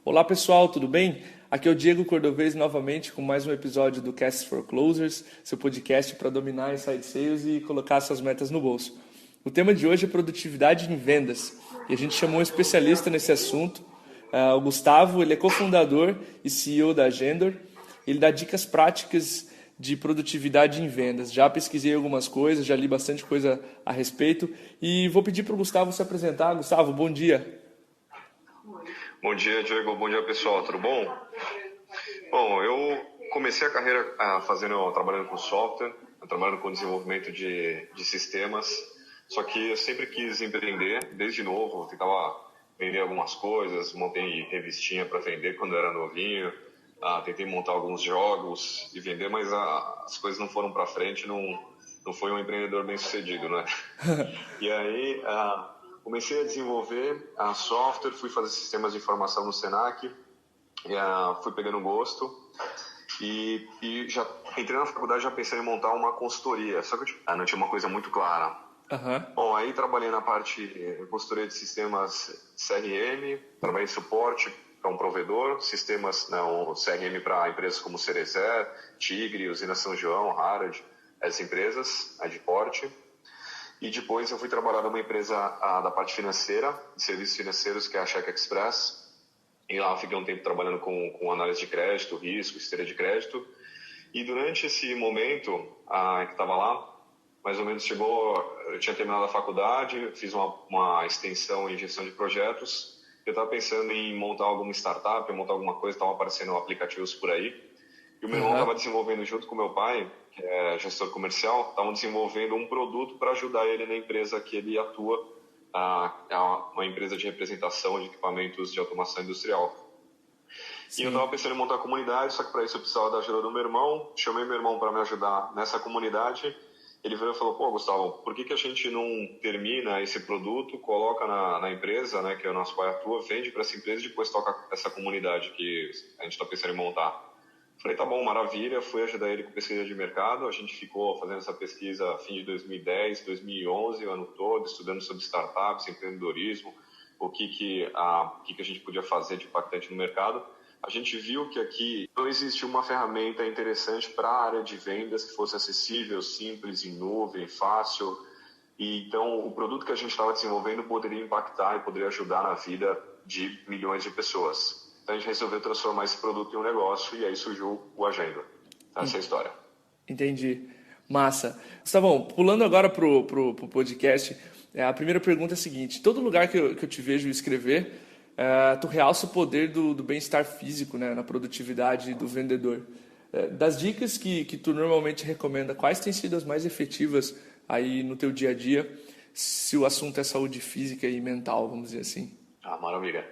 Olá pessoal, tudo bem? Aqui é o Diego Cordovez novamente com mais um episódio do Cast for Closers, seu podcast para dominar inside sales e colocar suas metas no bolso. O tema de hoje é produtividade em vendas e a gente chamou um especialista nesse assunto, o Gustavo. Ele é cofundador e CEO da Agendor. Ele dá dicas práticas de produtividade em vendas. Já pesquisei algumas coisas, já li bastante coisa a respeito e vou pedir para o Gustavo se apresentar. Gustavo, bom dia. Bom dia, Diego. Bom dia, pessoal. Tudo bom? Bom, eu comecei a carreira trabalhando com software, trabalhando com desenvolvimento de sistemas, só que eu sempre quis empreender, desde novo. Eu tentava vender algumas coisas, montei revistinha para vender quando eu era novinho, tentei montar alguns jogos e vender, mas as coisas não foram para frente, não foi um empreendedor bem sucedido, né? E aí... comecei a desenvolver software, fui fazer sistemas de informação no Senac, fui pegando gosto e já entrei na faculdade, já pensei em montar uma consultoria, só que eu não tinha uma coisa muito clara. Bom, aí trabalhei na parte de consultoria de sistemas CRM, trabalhei em suporte para um provedor, sistemas CRM para empresas como Cerezer, Tigre, Usina São João, Harald, essas empresas de porte. E depois eu fui trabalhar numa empresa da parte financeira, de serviços financeiros, que é a Cheque Express. E lá eu fiquei um tempo trabalhando com análise de crédito, risco, esteira de crédito. E durante esse momento que estava lá, mais ou menos eu tinha terminado a faculdade, fiz uma extensão em gestão de projetos. Eu estava pensando em montar alguma startup, montar alguma coisa, estavam aparecendo aplicativos por aí. E o meu irmão estava desenvolvendo junto com o meu pai, que é gestor comercial, estavam desenvolvendo um produto para ajudar ele na empresa que ele atua, uma empresa de representação de equipamentos de automação industrial. Sim. E eu estava pensando em montar a comunidade, só que para isso eu precisava da ajuda do meu irmão. Chamei meu irmão para me ajudar nessa comunidade. Ele veio e falou: pô, Gustavo, por que a gente não termina esse produto, coloca na empresa, né, que o nosso pai atua, vende para essa empresa e depois toca essa comunidade que a gente está pensando em montar? Falei, tá bom, maravilha. Fui ajudar ele com pesquisa de mercado. A gente ficou fazendo essa pesquisa fim de 2010, 2011, o ano todo, estudando sobre startups, empreendedorismo, o que a gente podia fazer de impactante no mercado. A gente viu que aqui não existia uma ferramenta interessante para a área de vendas que fosse acessível, simples, em nuvem, fácil. E então o produto que a gente estava desenvolvendo poderia impactar e poderia ajudar na vida de milhões de pessoas. Então a gente resolveu transformar esse produto em um negócio e aí surgiu o Agendor. Essa é a história. Entendi. Massa. Gustavão, pulando agora pro podcast, a primeira pergunta é a seguinte: todo lugar que eu te vejo escrever, tu realça o poder do bem-estar físico, né, na produtividade do vendedor. Das dicas que tu normalmente recomenda, quais têm sido as mais efetivas aí no teu dia a dia, se o assunto é saúde física e mental, vamos dizer assim? Maravilha.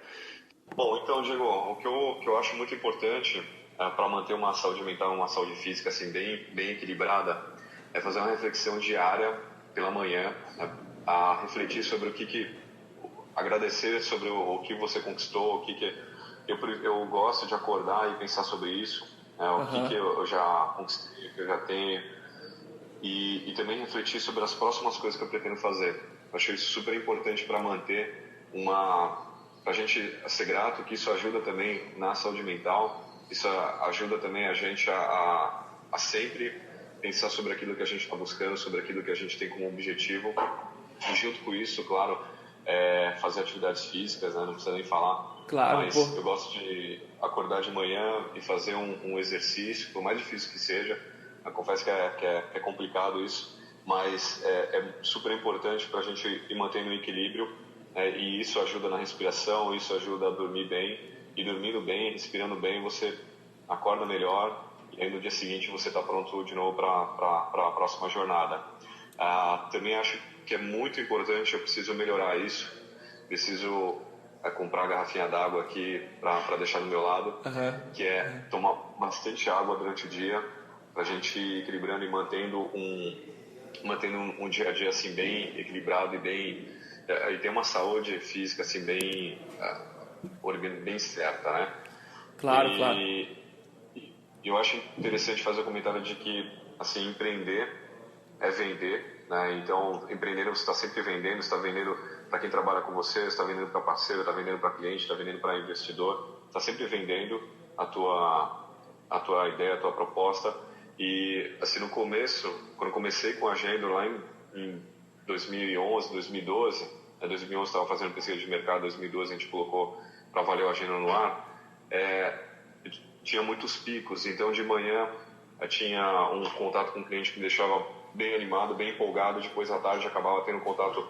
Bom, então, Diego, o que eu acho muito importante para manter uma saúde mental, uma saúde física assim bem equilibrada, é fazer uma reflexão diária pela manhã, a refletir sobre agradecer sobre o que você conquistou, eu gosto de acordar e pensar sobre isso, o que eu já conquistei, o que eu já tenho, e também refletir sobre as próximas coisas que eu pretendo fazer. Eu acho isso super importante para manter a gente ser grato, que isso ajuda também na saúde mental, isso ajuda também a gente a sempre pensar sobre aquilo que a gente está buscando, sobre aquilo que a gente tem como objetivo, e junto com isso, claro, fazer atividades físicas, né? Não precisa nem falar, claro, mas eu gosto de acordar de manhã e fazer um exercício, por mais difícil que seja. Eu confesso que é complicado isso, mas é super importante para a gente ir mantendo o equilíbrio. E isso ajuda na respiração, isso ajuda a dormir bem, e dormindo bem, respirando bem, você acorda melhor, e aí no dia seguinte você está pronto de novo para a próxima jornada. Também acho que é muito importante, eu preciso melhorar isso, preciso comprar a garrafinha d'água aqui para deixar do meu lado, que é tomar bastante água durante o dia, para a gente ir equilibrando e mantendo um dia a dia assim bem equilibrado e ter uma saúde física assim bem certa, né? Claro. E eu acho interessante fazer o comentário de que assim, empreender é vender, né? Então, empreender você está sempre vendendo, você está vendendo para quem trabalha com você está vendendo para parceiro, está vendendo para cliente, está vendendo para investidor. tá sempre vendendo a tua ideia, a tua proposta. E assim, no começo, quando eu comecei com a agenda lá em 2011, 2012, em 2011 estava fazendo pesquisa de mercado, em 2012 a gente colocou para valer a agenda no ar, tinha muitos picos. Então de manhã eu tinha um contato com um cliente que me deixava bem animado, bem empolgado, depois à tarde acabava tendo um contato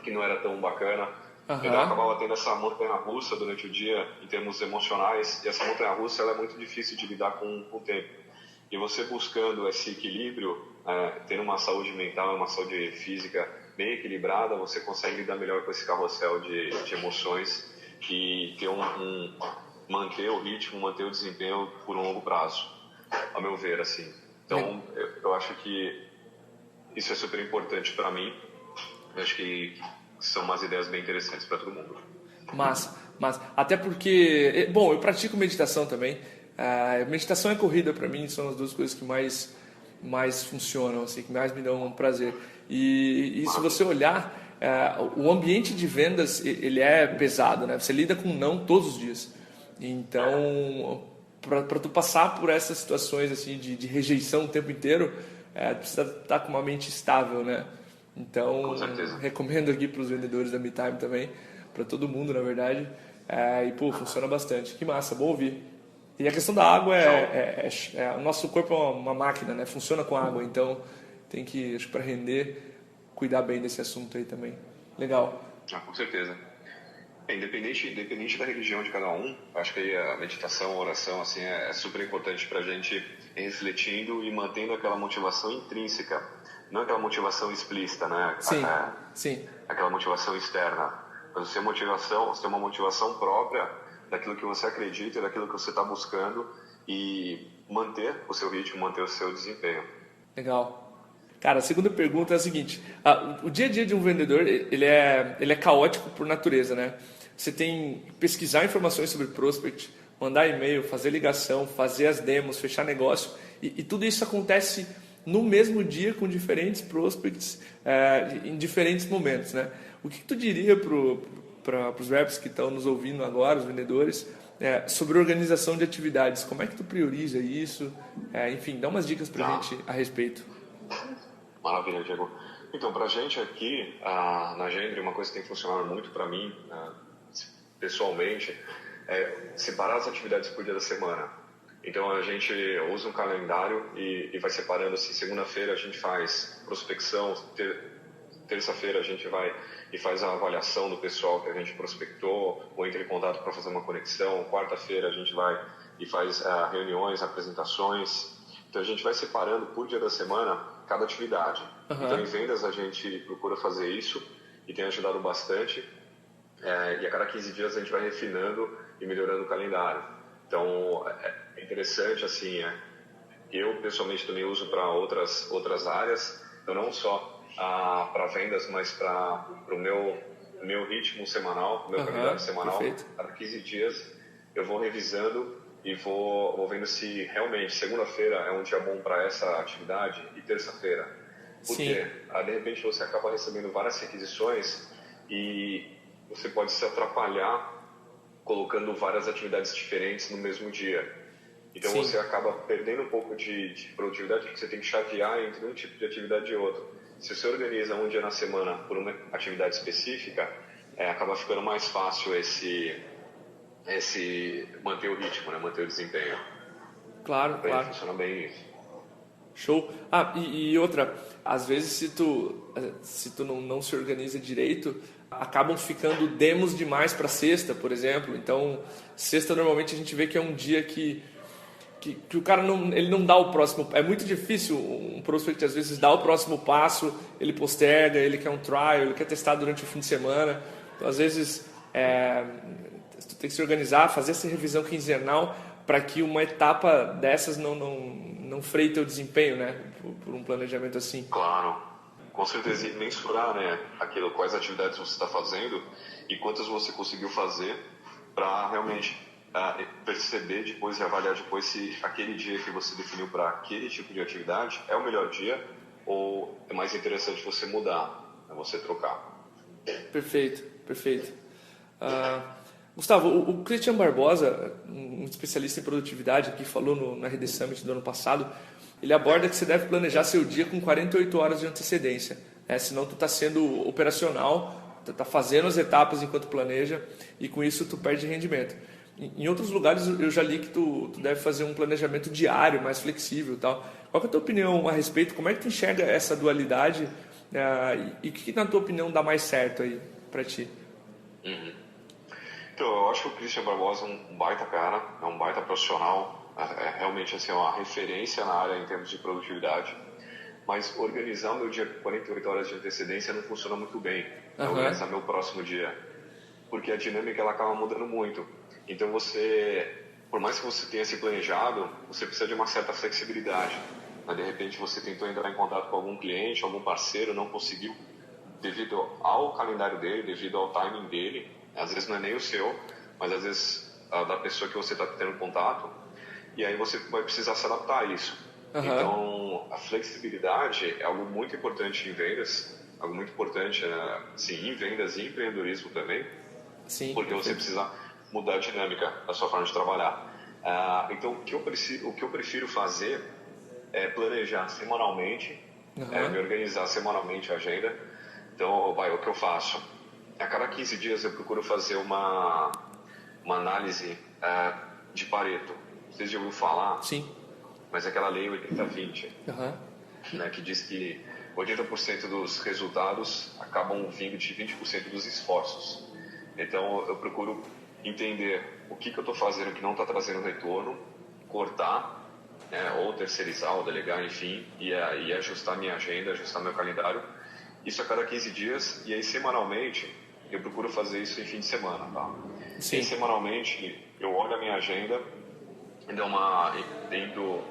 que não era tão bacana. Então acabava tendo essa montanha-russa durante o dia em termos emocionais, e essa montanha-russa ela é muito difícil de lidar com o tempo. E você buscando esse equilíbrio, tendo uma saúde mental, uma saúde física bem equilibrada, você consegue lidar melhor com esse carrossel de emoções e ter manter o ritmo, manter o desempenho por um longo prazo, a meu ver, assim. Então, eu acho que isso é super importante para mim. Eu acho que são umas ideias bem interessantes para todo mundo. Mas até porque, bom, eu pratico meditação também. Meditação e corrida para mim são as duas coisas que mais funcionam, assim, que mais me dão prazer. E se você olhar, o ambiente de vendas ele é pesado, né? Você lida com não todos os dias. Então, para tu passar por essas situações assim de rejeição o tempo inteiro, precisa estar com uma mente estável, né? Então, recomendo aqui para os vendedores da MeTime também, para todo mundo, na verdade. E, funciona bastante. Que massa, bom ouvir. E a questão da água o nosso corpo é uma máquina, né? Funciona com água, então tem que, acho que para render, cuidar bem desse assunto aí também. Legal. Com certeza. Independente da religião de cada um, acho que a meditação, a oração, assim, é super importante para a gente ir refletindo e mantendo aquela motivação intrínseca, não aquela motivação explícita, né? Sim. Aquela motivação externa. Mas você tem uma motivação própria daquilo que você acredita, daquilo que você está buscando e manter o seu ritmo, manter o seu desempenho. Legal. Cara, a segunda pergunta é a seguinte: o dia a dia de um vendedor ele é caótico por natureza, né? Você tem que pesquisar informações sobre prospect, mandar e-mail, fazer ligação, fazer as demos, fechar negócio, e tudo isso acontece no mesmo dia com diferentes prospects em diferentes momentos, né? O que tu diria para os reps que estão nos ouvindo agora, os vendedores, sobre organização de atividades? Como é que tu prioriza isso? Enfim, dá umas dicas para a gente a respeito. Maravilha, Diego. Então, para a gente aqui na Gendre, uma coisa que tem funcionado muito para mim, pessoalmente, é separar as atividades por dia da semana. Então, a gente usa um calendário e vai separando assim. Segunda-feira a gente faz prospecção, terça-feira a gente vai e faz a avaliação do pessoal que a gente prospectou ou entra em contato para fazer uma conexão. Quarta-feira a gente vai e faz reuniões, apresentações. Então, a gente vai separando por dia da semana cada atividade. Então, em vendas, a gente procura fazer isso e tem ajudado bastante. E a cada 15 dias a gente vai refinando e melhorando o calendário. Então, é interessante, assim, eu pessoalmente também uso para outras áreas, então não só para vendas, mas para o meu ritmo semanal, meu calendário semanal. Perfeito. Cada 15 dias eu vou revisando e vou vendo se realmente segunda-feira é um dia bom para essa atividade e terça-feira. Porque de repente você acaba recebendo várias requisições e você pode se atrapalhar colocando várias atividades diferentes no mesmo dia. Então você acaba perdendo um pouco de produtividade porque você tem que chavear entre um tipo de atividade e outro. Se você organiza um dia na semana por uma atividade específica, acaba ficando mais fácil esse manter o ritmo, né? Manter o desempenho. Claro. Funciona bem isso. Show. E outra, às vezes se tu não se organiza direito, acabam ficando demos demais para sexta, por exemplo. Então, sexta normalmente a gente vê que é um dia que o cara ele não dá o próximo. É muito difícil um prospect às vezes dar o próximo passo, ele posterga, ele quer um trial, ele quer testar durante o fim de semana. Então, às vezes tu tem que se organizar, fazer essa revisão quinzenal para que uma etapa dessas não freie teu desempenho, né? Por um planejamento assim. Claro, com certeza. E mensurar, né? Quais atividades você está fazendo e quantas você conseguiu fazer para realmente perceber depois e avaliar depois se aquele dia que você definiu para aquele tipo de atividade é o melhor dia ou é mais interessante você mudar, você trocar. Perfeito. Gustavo, o Christian Barbosa, um especialista em produtividade que falou na RD Summit do ano passado, ele aborda que você deve planejar seu dia com 48 horas de antecedência, senão tu está sendo operacional, tu está fazendo as etapas enquanto planeja e com isso tu perde rendimento. Em outros lugares eu já li que tu deve fazer um planejamento diário, mais flexível e tal. Qual que é a tua opinião a respeito? Como é que tu enxerga essa dualidade e o que na tua opinião dá mais certo aí para ti? Então, eu acho que o Christian Barbosa é um baita cara, é um baita profissional, é realmente assim, uma referência na área em termos de produtividade, mas organizar o meu dia com 48 horas de antecedência não funciona muito bem, organizar meu próximo dia, porque a dinâmica ela acaba mudando muito. Então por mais que você tenha se planejado, você precisa de uma certa flexibilidade. Mas de repente você tentou entrar em contato com algum cliente, algum parceiro, não conseguiu, devido ao calendário dele, devido ao timing dele. Às vezes não é nem o seu, mas às vezes da pessoa que você está tendo contato. E aí você vai precisar se adaptar a isso. Então, a flexibilidade é algo muito importante em vendas, algo muito importante sim, em vendas e empreendedorismo também. Sim, porque você precisa mudar a dinâmica da sua forma de trabalhar. Então, o que eu prefiro fazer é planejar semanalmente, me organizar semanalmente a agenda. Então, o que eu faço? A cada 15 dias eu procuro fazer uma análise de Pareto. Vocês já ouviram falar? Sim. Mas é aquela lei 80-20, que diz que 80% dos resultados acabam vindo de 20% dos esforços. Então, eu procuro entender o que eu estou fazendo que não está trazendo retorno, cortar, ou terceirizar, ou delegar, enfim, e ajustar minha agenda, ajustar meu calendário. Isso a cada 15 dias, e aí semanalmente eu procuro fazer isso em fim de semana, tá? Sim. E semanalmente eu olho a minha agenda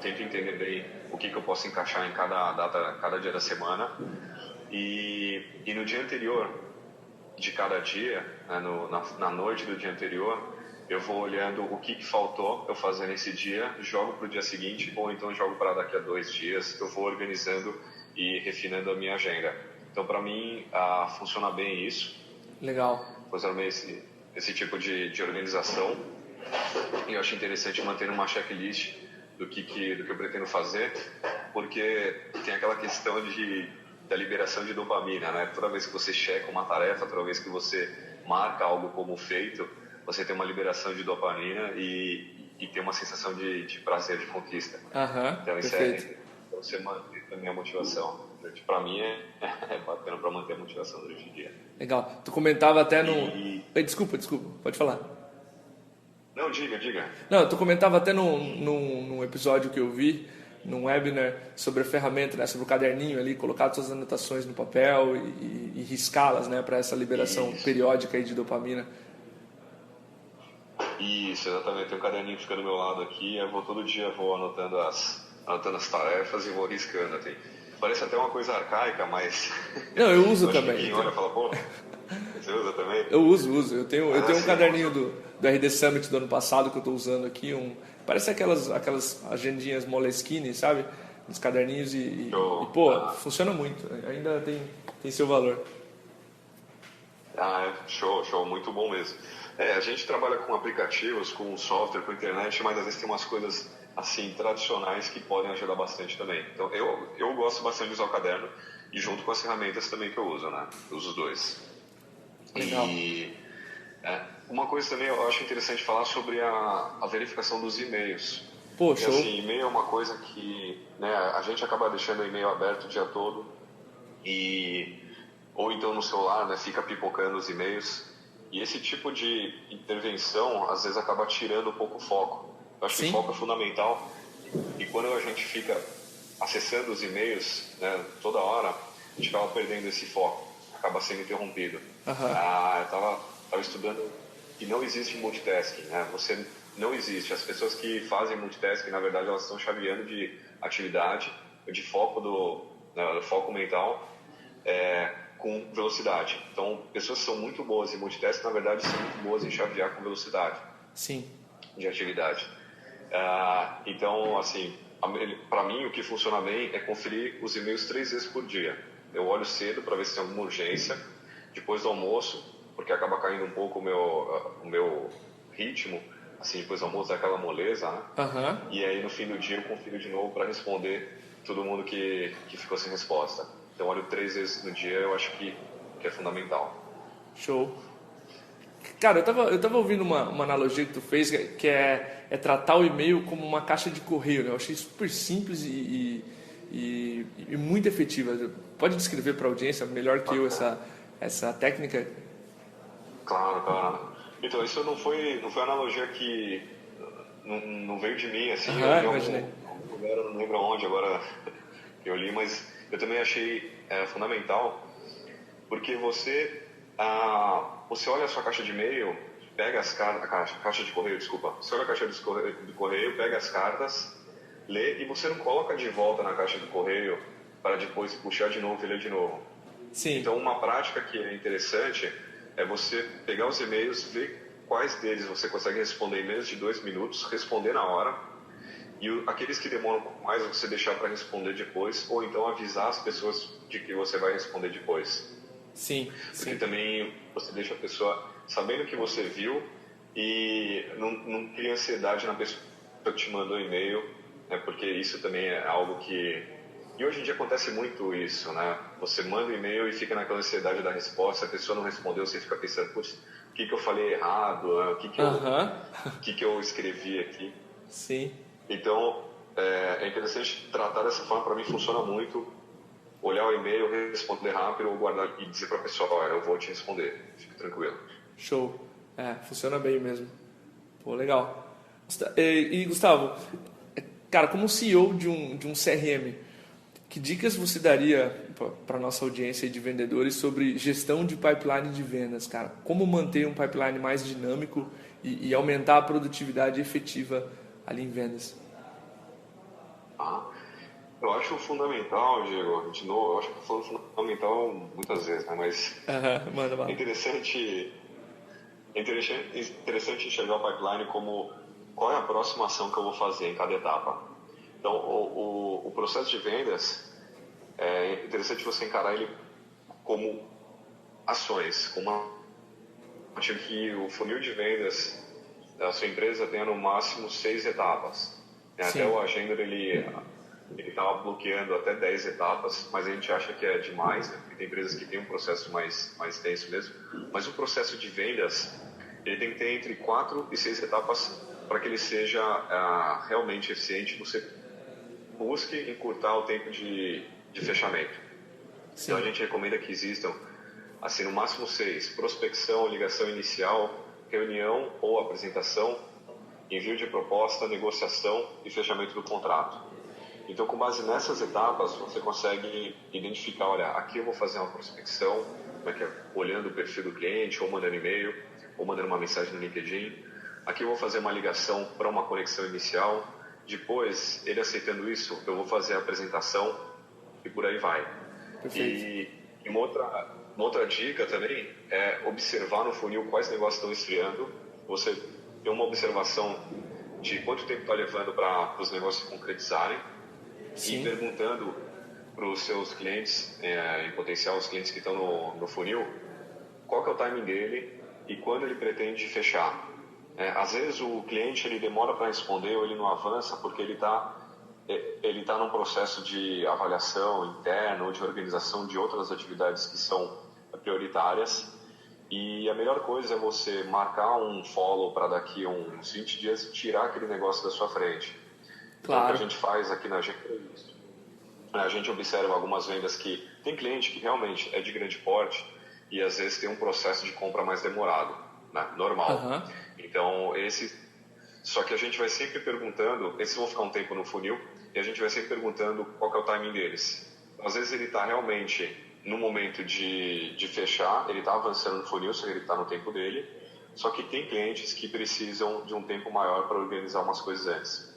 tento entender bem o que eu posso encaixar em cada data, cada dia da semana, e no dia anterior de cada dia, na noite do dia anterior, eu vou olhando o que faltou eu fazer nesse dia, jogo para o dia seguinte, ou então jogo para daqui a 2 dias. Eu vou organizando e refinando a minha agenda. Então, para mim, funciona bem isso. Legal. Funciona bem esse tipo de organização. E eu acho interessante manter uma checklist do que eu pretendo fazer, porque tem aquela questão da liberação de dopamina, né? Toda vez que você checa uma tarefa, toda vez que você marca algo como feito, você tem uma liberação de dopamina e tem uma sensação de prazer, de conquista. Então isso perfeito. Você manter também a motivação. Para mim é bacana para manter a motivação durante o dia. Legal. Tu comentava até Desculpa, pode falar. Não, diga. Não, tu comentava até num episódio que eu vi, num webinar, sobre a ferramenta, né, sobre o caderninho ali, colocar suas anotações no papel e riscá-las, né, para essa liberação periódica aí de dopamina. Isso, exatamente. Tem um caderninho que fica do meu lado aqui, todo dia vou anotando as tarefas e vou riscando. Assim. Parece até uma coisa arcaica, mas... Não, eu uso também. Quem olha fala, pô, você usa também? Eu uso. Eu tenho um caderninho do RD Summit do ano passado que eu estou usando aqui. Parece aquelas agendinhas Moleskine, sabe? Uns caderninhos funciona muito. Ainda tem seu valor. Show, muito bom mesmo. A gente trabalha com aplicativos, com software, com internet, mas às vezes tem umas coisas assim tradicionais que podem ajudar bastante também. Então eu gosto bastante de usar o caderno e junto com as ferramentas também que eu uso, né? Eu uso os dois. Legal. E uma coisa também eu acho interessante falar sobre a verificação dos e-mails. Poxa. Porque, assim, e-mail é uma coisa que, né, a gente acaba deixando o e-mail aberto o dia todo ou então no celular, né, fica pipocando os e-mails. E esse tipo de intervenção, às vezes, acaba tirando um pouco o foco. Eu acho que o foco é fundamental. E quando a gente fica acessando os e-mails, né, toda hora, a gente acaba perdendo esse foco. Acaba sendo interrompido. Eu estava estudando que não existe multitasking. Né? Você não existe. As pessoas que fazem multitasking, na verdade, elas estão chaveando de atividade, de foco, foco mental, com velocidade. Então, pessoas que são muito boas em multitasking, na verdade, são muito boas em chavear com velocidade. Sim. De atividade. Então, assim, para mim, o que funciona bem é conferir os e-mails 3 vezes por dia. Eu olho cedo para ver se tem alguma urgência. Depois do almoço, porque acaba caindo um pouco o meu ritmo, assim, depois do almoço, daquela moleza, né? E aí no fim do dia eu confiro de novo para responder todo mundo que ficou sem resposta. Então olho 3 vezes no dia, eu acho que é fundamental. Show. Cara, eu tava ouvindo uma analogia que tu fez, que é tratar o e-mail como uma caixa de correio, né? Eu achei super simples e muito efetiva. Pode descrever para a audiência melhor que eu essa técnica? Claro. Então, isso não foi analogia que não veio de mim, assim, Imaginei. algum lugar, eu não lembro onde agora que eu li, mas eu também achei fundamental, porque você olha a sua caixa de e-mail, pega caixa de correio, desculpa, você olha a caixa do correio, pega as cartas, lê e você não coloca de volta na caixa do correio para depois puxar de novo e ler de novo. Sim. Então, uma prática que é interessante é você pegar os e-mails, ver quais deles você consegue responder em menos de 2 minutos, responder na hora, e aqueles que demoram um pouco mais você deixar para responder depois, ou então avisar as pessoas de que você vai responder depois. Sim. Porque também você deixa a pessoa sabendo que você viu e não cria ansiedade na pessoa que te mandou e-mail, né? Porque isso também é algo que... E hoje em dia acontece muito isso, né? Você manda um e-mail e fica naquela ansiedade da resposta, a pessoa não respondeu, você fica pensando, putz, o que eu falei errado? O que eu escrevi aqui? Sim. Então, é interessante tratar dessa forma, para mim funciona muito. Olhar o e-mail, responder rápido ou guardar e dizer para a pessoa, olha, eu vou te responder, fique tranquilo. Show. Funciona bem mesmo. Pô, legal. E Gustavo, cara, como CEO de um CRM, que dicas você daria para nossa audiência de vendedores sobre gestão de pipeline de vendas, cara? Como manter um pipeline mais dinâmico e aumentar a produtividade efetiva ali em vendas? Eu acho fundamental, Diego, de novo, eu acho que eu falo fundamental muitas vezes, né? Mas Manda lá. é interessante enxergar o pipeline como qual é a próxima ação que eu vou fazer em cada etapa. Então, o processo de vendas, é interessante você encarar ele como ações, como que o funil de vendas da sua empresa tenha no máximo 6 etapas. Até o Agenda ele estava bloqueando até 10 etapas, mas a gente acha que é demais, né? Porque tem empresas que têm um processo mais denso mesmo. Mas o processo de vendas, ele tem que ter entre 4 e 6 etapas para que ele seja realmente eficiente. Você busque encurtar o tempo de fechamento. Sim. Então a gente recomenda que existam, assim, no máximo 6: prospecção, ligação inicial, reunião ou apresentação, envio de proposta, negociação e fechamento do contrato. Então, com base nessas etapas, você consegue identificar, olha, aqui eu vou fazer uma prospecção, olhando o perfil do cliente, ou mandando e-mail, ou mandando uma mensagem no LinkedIn. Aqui eu vou fazer uma ligação para uma conexão inicial. Depois, ele aceitando isso, eu vou fazer a apresentação e por aí vai. Perfeito. E uma outra dica também é observar no funil quais negócios estão esfriando. Você tem uma observação de quanto tempo está levando para os negócios se concretizarem. Sim. E perguntando para os seus clientes, em potencial, os clientes que estão no funil, qual que é o timing dele e quando ele pretende fechar. Às vezes o cliente ele demora para responder ou ele não avança porque ele está num processo de avaliação interna ou de organização de outras atividades que são prioritárias. E a melhor coisa é você marcar um follow para daqui a uns 20 dias e tirar aquele negócio da sua frente. Claro. Então, o que a gente faz aqui na agência é isso. A gente observa algumas vendas que tem cliente que realmente é de grande porte e às vezes tem um processo de compra mais demorado, né? Normal. Então, só que a gente vai sempre perguntando, esses vão ficar um tempo no funil, e a gente vai sempre perguntando qual que é o timing deles. Às vezes ele está realmente no momento de fechar, ele está avançando no funil, só que ele está no tempo dele, só que tem clientes que precisam de um tempo maior para organizar umas coisas antes.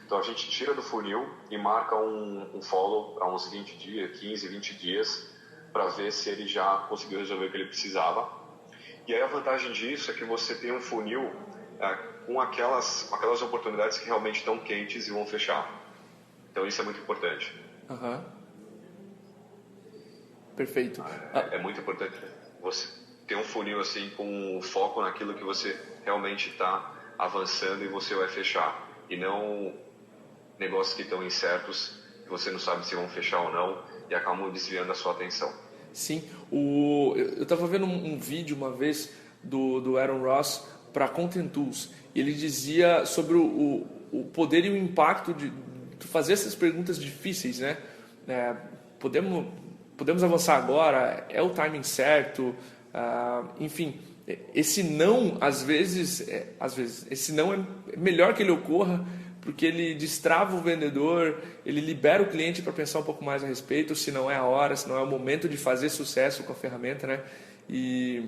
Então a gente tira do funil e marca um follow para uns 20 dias, 15, 20 dias, para ver se ele já conseguiu resolver o que ele precisava. E aí a vantagem disso é que você tem um funil com aquelas oportunidades que realmente estão quentes e vão fechar. Então isso é muito importante. Perfeito. É muito importante ter um funil assim com foco naquilo que você realmente está avançando e você vai fechar, e não negócios que estão incertos, que você não sabe se vão fechar ou não e acabam desviando a sua atenção. Sim, eu estava vendo um vídeo uma vez do Aaron Ross para Content Tools, e ele dizia sobre o poder e o impacto de fazer essas perguntas difíceis, né? Podemos avançar agora? É o timing certo? Enfim, esse não, às vezes, esse não é melhor que ele ocorra, porque ele destrava o vendedor, ele libera o cliente para pensar um pouco mais a respeito, se não é a hora, se não é o momento de fazer sucesso com a ferramenta, né? E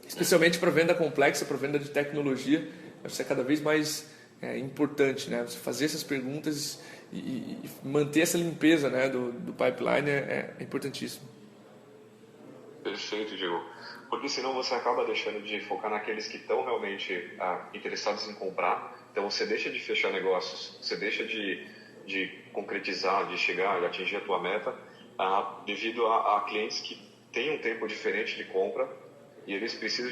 especialmente para venda complexa, para venda de tecnologia, acho que é cada vez mais importante, né? Você fazer essas perguntas e manter essa limpeza, né, do pipeline é importantíssimo. Perfeito, Diego. Porque senão você acaba deixando de focar naqueles que estão realmente interessados em comprar. Então você deixa de fechar negócios, você deixa de concretizar, de chegar e atingir a tua meta, devido a clientes que têm um tempo diferente de compra e eles precisam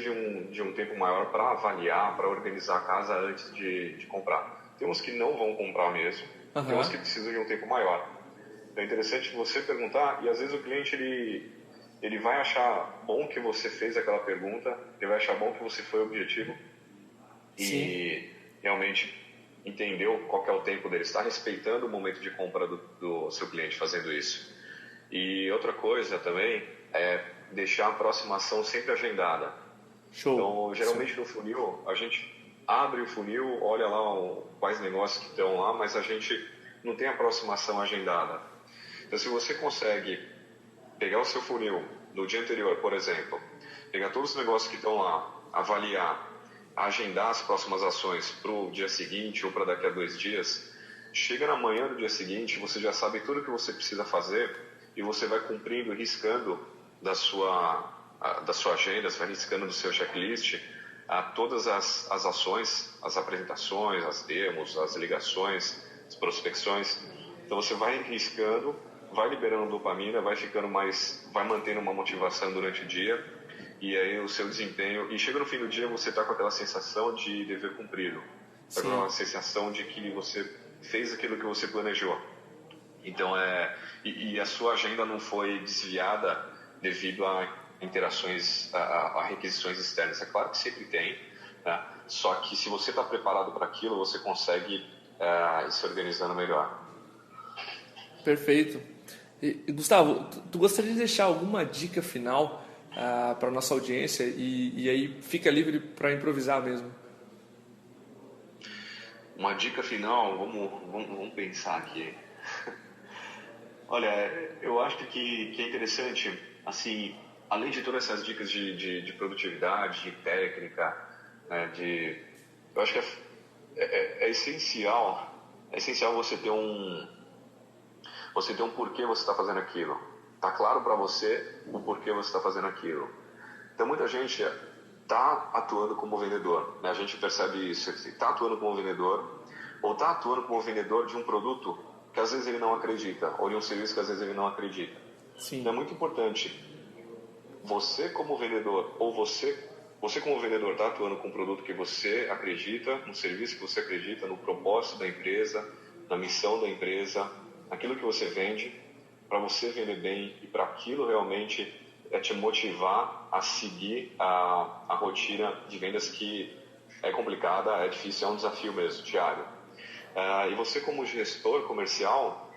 de um tempo maior para avaliar, para organizar a casa antes de comprar. Temos que não vão comprar mesmo, temos que precisam de um tempo maior. Então é interessante você perguntar, e às vezes o cliente ele vai achar bom que você fez aquela pergunta, ele vai achar bom que você foi objetivo. Sim. E realmente entendeu qual que é o tempo dele, está respeitando o momento de compra do seu cliente fazendo isso. E outra coisa também é deixar a próxima ação sempre agendada. Show. Então, geralmente no funil, a gente abre o funil, olha lá quais negócios que estão lá, mas a gente não tem a próxima ação agendada. Então, se você consegue pegar o seu funil no dia anterior, por exemplo, pegar todos os negócios que estão lá, avaliar, agendar as próximas ações para o dia seguinte ou para daqui a 2 dias, chega na manhã do dia seguinte, você já sabe tudo o que você precisa fazer e você vai cumprindo, riscando da sua agenda, você vai riscando do seu checklist todas as ações, as apresentações, as demos, as ligações, as prospecções. Então você vai riscando, vai liberando dopamina, vai mantendo uma motivação durante o dia, e aí o seu desempenho, e chega no fim do dia você está com aquela sensação de dever cumprido, está com aquela sensação de que você fez aquilo que você planejou. Então e a sua agenda não foi desviada devido a interações, a requisições externas. É claro que sempre tem, né? Só que se você está preparado para aquilo, você consegue ir se organizando melhor. Perfeito. E Gustavo, tu gostaria de deixar alguma dica final para a nossa audiência e aí fica livre para improvisar mesmo? Uma dica final, vamos pensar aqui. Olha, eu acho que é interessante, assim, além de todas essas dicas de produtividade, de técnica, né, eu acho que é essencial você ter um porquê você está fazendo aquilo. Tá claro para você o porquê você está fazendo aquilo. Então muita gente está atuando como vendedor, né? A gente percebe isso, está atuando como vendedor ou está atuando como vendedor de um produto que às vezes ele não acredita, ou de um serviço que às vezes ele não acredita. Sim. Então é muito importante você como vendedor, ou você como vendedor está atuando com um produto que você acredita, um serviço que você acredita, no propósito da empresa, na missão da empresa, aquilo que você vende, para você vender bem e para aquilo realmente te motivar a seguir a rotina de vendas, que é complicada, é difícil, é um desafio mesmo, diário. E você como gestor comercial,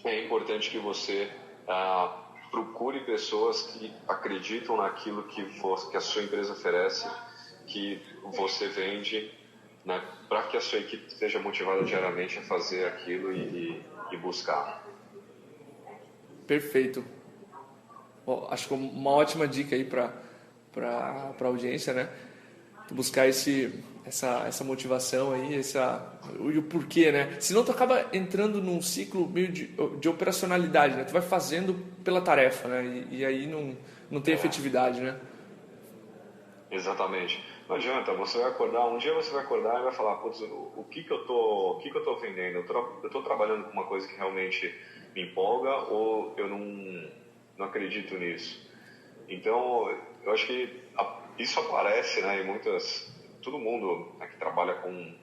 é importante que você procure pessoas que acreditam naquilo que a sua empresa oferece, que você vende, né, para que a sua equipe esteja motivada diariamente a fazer aquilo e buscar. Perfeito. Bom, acho que uma ótima dica aí para a audiência, né? Buscar essa motivação aí, e o porquê, né? Senão tu acaba entrando num ciclo meio de operacionalidade, né? Tu vai fazendo pela tarefa, né? E aí não tem efetividade, né? Exatamente. Não adianta, você vai acordar, um dia você vai acordar e vai falar, putz, o que eu tô vendendo? Eu tô trabalhando com uma coisa que realmente me empolga, ou eu não acredito nisso? Então, eu acho que isso aparece, né, todo mundo, né, que trabalha com,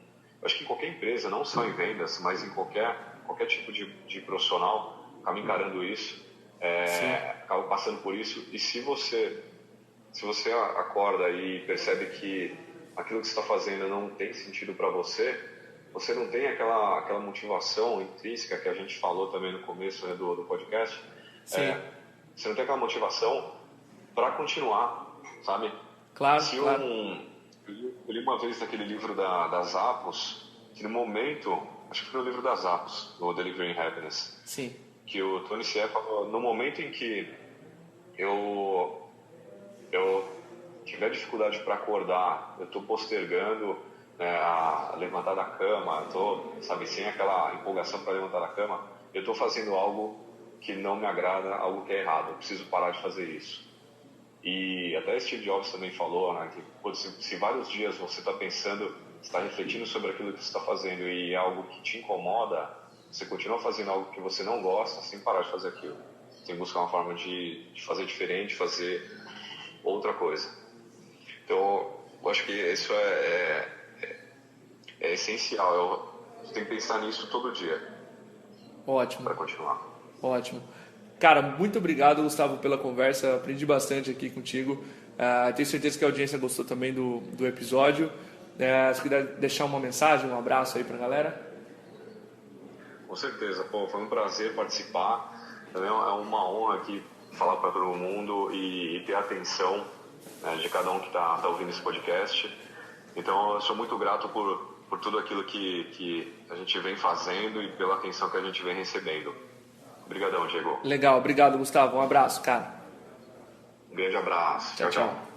acho que em qualquer empresa, não só em vendas, mas em qualquer tipo de profissional, acaba encarando isso, acaba passando por isso. E se você acorda e percebe que aquilo que você está fazendo não tem sentido para você, você não tem aquela motivação intrínseca que a gente falou também no começo, né, do podcast. Você não tem aquela motivação para continuar, sabe? Claro, Eu li uma vez naquele livro da Zappos, que no momento, acho que foi no livro da Zappos, no Delivering Happiness, Sim. que o Tony Hsieh falou, no momento em que eu tiver dificuldade para acordar, eu estou postergando, né, a levantar da cama, estou, sabe, sem aquela empolgação para levantar da cama, eu estou fazendo algo que não me agrada, algo que é errado, eu preciso parar de fazer isso. E até Steve Jobs também falou, né, que se vários dias você está pensando, está refletindo sobre aquilo que você está fazendo e é algo que te incomoda, você continua fazendo algo que você não gosta sem parar de fazer aquilo. Você tem que buscar uma forma de fazer diferente, fazer outra coisa. Então, eu acho que isso é essencial. Você tem que pensar nisso todo dia. Ótimo. Para continuar. Ótimo. Cara, muito obrigado, Gustavo, pela conversa. Aprendi bastante aqui contigo. Tenho certeza que a audiência gostou também do episódio. Se quiser deixar uma mensagem, um abraço aí pra galera. Com certeza. Pô, foi um prazer participar. Também é uma honra aqui falar para todo mundo e ter a atenção, né, de cada um que tá ouvindo esse podcast. Então, eu sou muito grato por tudo aquilo que a gente vem fazendo e pela atenção que a gente vem recebendo. Obrigadão, Diego. Legal, obrigado, Gustavo. Um abraço, cara. Um grande abraço. Tchau, tchau.